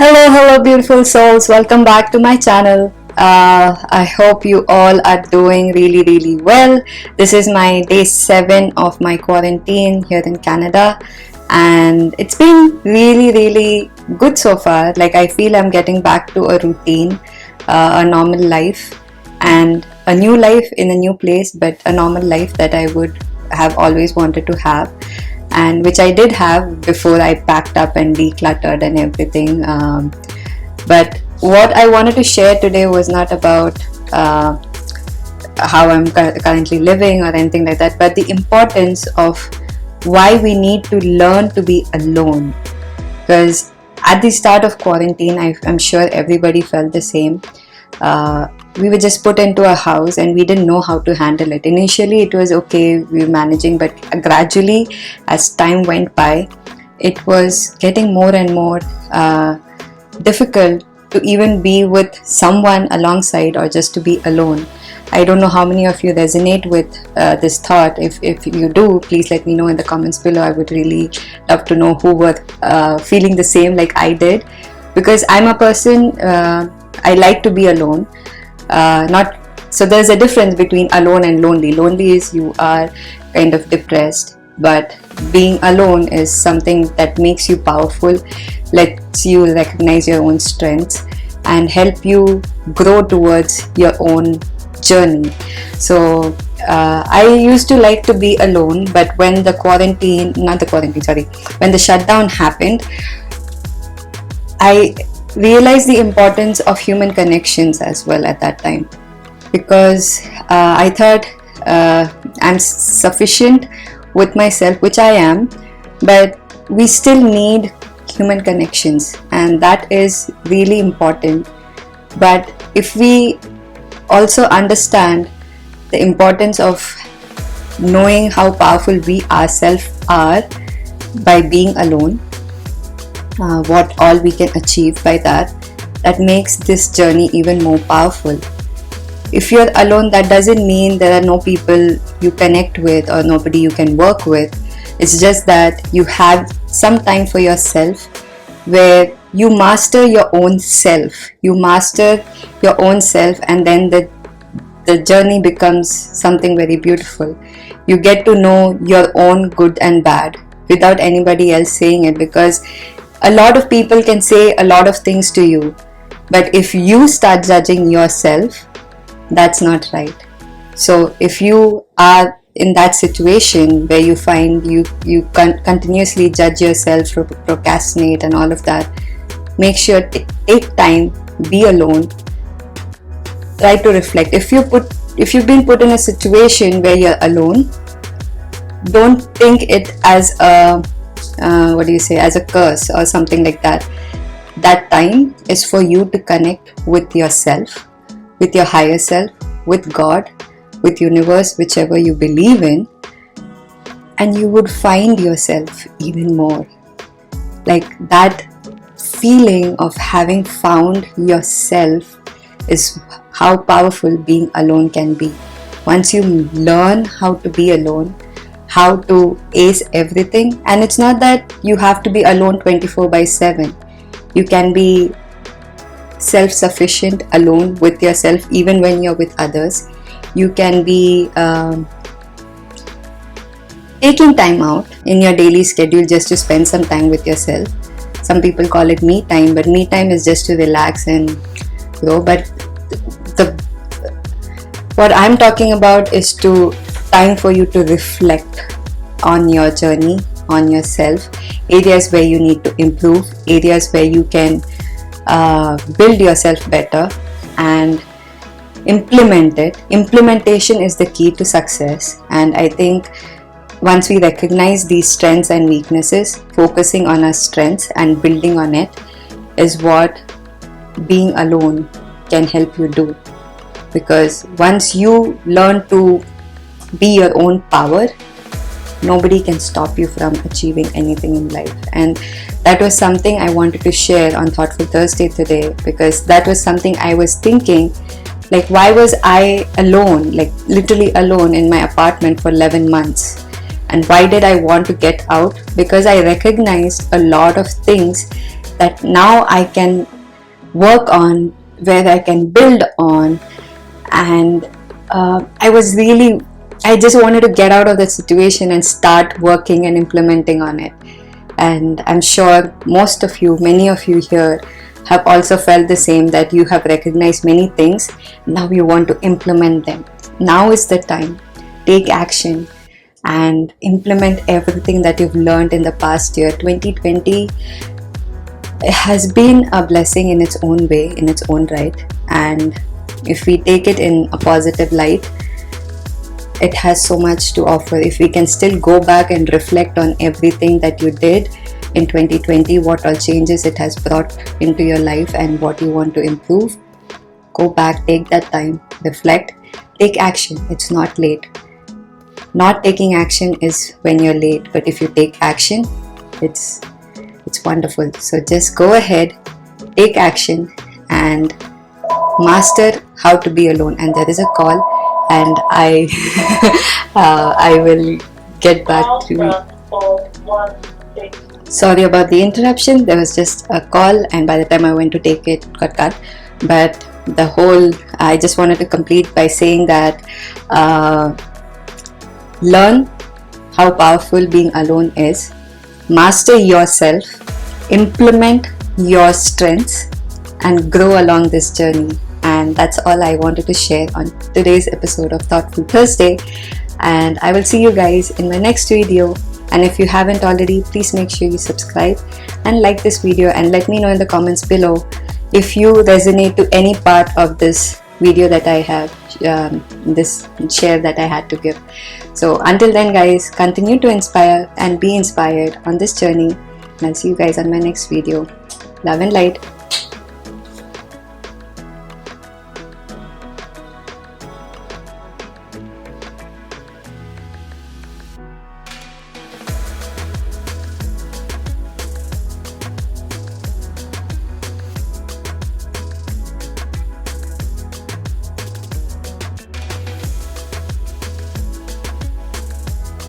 Hello, beautiful souls. Welcome back to my channel. I hope you all are doing really well. This is my day 7 of my quarantine here in Canada, and it's been really good so far. Like, I feel I'm getting back to a routine, a normal life, and a new life in a new place, but a normal life that I would have always wanted to have, and which I did have before I packed up and decluttered and everything. But what I wanted to share today was not about how I'm currently living or anything like that, but the importance of why we need to learn to be alone. Because at the start of quarantine, I'm sure everybody felt the same. We were just put into a house and we didn't know how to handle it. Initially it was okay, we were managing, but gradually as time went by, it was getting more and more difficult to even be with someone alongside or just to be alone. I don't know how many of you resonate with this thought. If you do, please let me know in the comments below. I would really love to know who were feeling the same like I did, because I'm a person, I like to be alone. So there's a difference between alone and lonely. Lonely is you are kind of depressed, but being alone is something that makes you powerful, lets you recognize your own strengths and help you grow towards your own journey. So I used to like to be alone, but when when the shutdown happened, I realized the importance of human connections as well at that time, because I thought I'm sufficient with myself, which I am, but we still need human connections, and that is really important. But if we also understand the importance of knowing how powerful we ourselves are by being alone, what all we can achieve by that makes this journey even more powerful. If you're alone, that doesn't mean there are no people you connect with or nobody you can work with. It's just that you have some time for yourself where you master your own self. And then the journey becomes something very beautiful. You get to know your own good and bad without anybody else saying it, because a lot of people can say a lot of things to you, but if you start judging yourself, that's not right. So if you are in that situation where you find you continuously judge yourself, procrastinate and all of that, make sure take time, be alone, try to reflect. If you've been put in a situation where you're alone, don't think it as a as a curse or something like that. That time is for you to connect with yourself, with your higher self, with God, with universe, whichever you believe in, and you would find yourself even more. Like, that feeling of having found yourself is how powerful being alone can be. Once you learn how to be alone, how to ace everything, and it's not that you have to be alone 24/7. You can be self-sufficient alone with yourself even when you're with others. You can be taking time out in your daily schedule just to spend some time with yourself. Some people call it me time, but me time is just to relax and grow. But what I'm talking about is time for you to reflect on your journey, on yourself, areas where you need to improve, areas where you can build yourself better and implement it. Implementation is the key to success, and I think once we recognize these strengths and weaknesses, focusing on our strengths and building on it is what being alone can help you do. Because once you learn to be your own power, nobody can stop you from achieving anything in life. And that was something I wanted to share on Thoughtful Thursday today, because that was something I was thinking, like, why was I alone, like literally alone in my apartment for 11 months? And why did I want to get out? Because I recognized a lot of things that now I can work on, where I can build on. And I just wanted to get out of that situation and start working and implementing on it. And I'm sure many of you here have also felt the same, that you have recognized many things. Now you want to implement them. Now is the time. Take action and implement everything that you've learned in the past year. 2020 has been a blessing in its own way, in its own right. And if we take it in a positive light, it has so much to offer. If we can still go back and reflect on everything that you did in 2020, what all changes it has brought into your life and what you want to improve, go back, take that time, reflect, take action. It's not late. Not taking action is when you're late, but if you take action, it's wonderful. So just go ahead, take action, and master how to be alone. And there is a call, and I will get back to you. Sorry about the interruption. There was just a call, and by the time I went to take it, it got cut. But I just wanted to complete by saying that learn how powerful being alone is, master yourself, implement your strengths, and grow along this journey. And that's all I wanted to share on today's episode of Thoughtful Thursday. And I will see you guys in my next video. And if you haven't already, please make sure you subscribe and like this video, and let me know in the comments below if you resonate to any part of this video that I have, this share that I had to give. So until then guys, continue to inspire and be inspired on this journey, and I'll see you guys on my next video. Love and light.